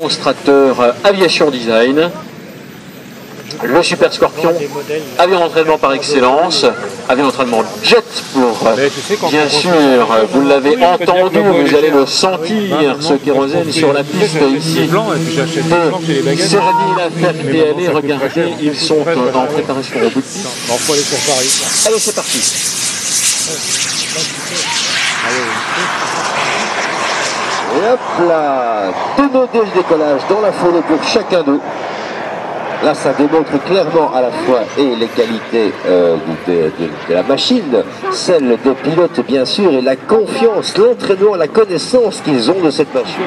Démonstrateur Aviation Design, le Super Scorpion, avion d'entraînement par excellence, avion d'entraînement jet pour, bien sûr, vous l'avez entendu, vous allez le sentir, ce kérosène sur la piste ici de Sergi La Ferté. Regardez, ils sont en préparation au bout de piste. Allez, c'est parti. Et hop là, tonneau dès le décollage dans la foulée pour chacun d'eux. Là, ça démontre clairement à la fois et les qualités de la machine, celles des pilotes bien sûr, et la confiance, l'entraînement, la connaissance qu'ils ont de cette machine.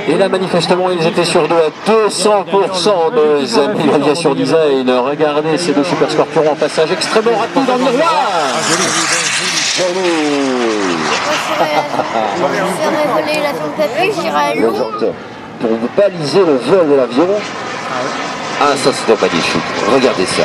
Et là, manifestement, ils étaient sur deux à 200%, nos amis Aviation Design. Regardez ces deux Super Scorpions en passage extrêmement rapide dans le miroir. Pour vous baliser le vol de l'avion. Ah, ça c'était magnifique, regardez ça.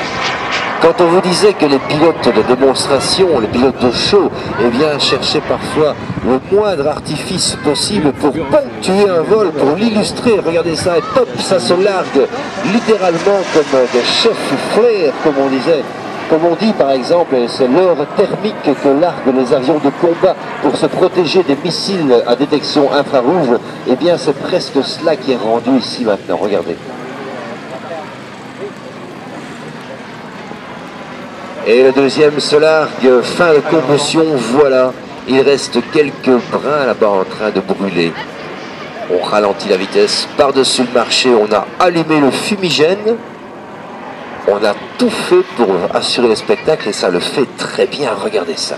Quand on vous disait que les pilotes de démonstration, les pilotes de show, eh bien, cherchaient parfois le moindre artifice possible pour ponctuer un vol, pour l'illustrer, regardez ça, et pop, ça se largue littéralement comme des chefs flair, comme on disait. Comme on dit par exemple, c'est l'heure thermique que larguent les avions de combat pour se protéger des missiles à détection infrarouge. Eh bien, c'est presque cela qui est rendu ici maintenant, regardez. Et le deuxième se largue, fin de combustion, voilà. Il reste quelques brins là-bas en train de brûler. On ralentit la vitesse, par-dessus le marché, on a allumé le fumigène. On a tout fait pour assurer le spectacle et ça le fait très bien, regardez ça.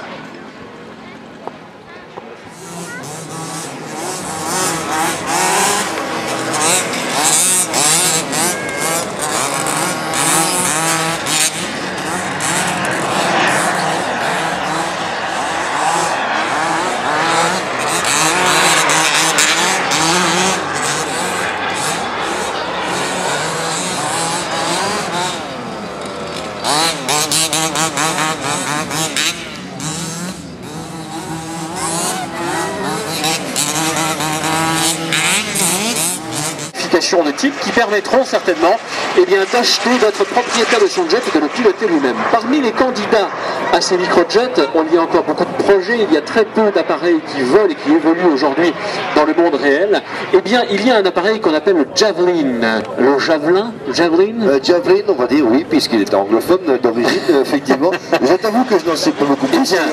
De type qui permettront certainement d'acheter votre propriétaire de son jet et de le piloter lui-même. Parmi les candidats à ces microjets, il y a encore beaucoup de projets, il y a très peu d'appareils qui volent et qui évoluent aujourd'hui dans le monde réel. Eh bien, il y a un appareil qu'on appelle le Javelin. Le Javelin Javelin, on va dire oui, puisqu'il est anglophone d'origine, effectivement. Je t'avoue que je n'en sais pas beaucoup plus. Le Javelin,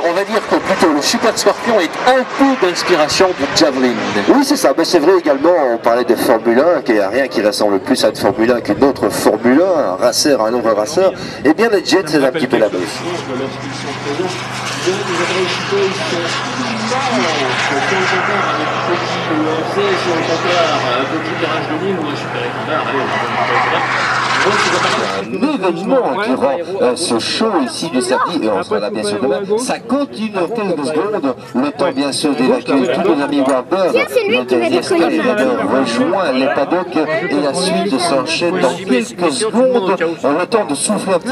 on va dire que plutôt le Super Scorpion est un peu d'inspiration du Javelin. Oui, c'est ça. Mais c'est vrai également, on parlait de Formule 1, qu'il n'y a rien qui ressemble plus à une Formule 1 qu'une autre Formule 1, un racer, un autre racer. Eh bien, les jets, c'est un petit peu la même. Un événement qui rend ce show ici du samedi, et on sera là bien sûr demain, ça continue quelques secondes, le temps bien sûr d'évacuer tous nos amis Warburg, le dernier escalator rejoint les paddocks et la suite s'enchaîne dans quelques secondes, le temps de souffler un petit peu.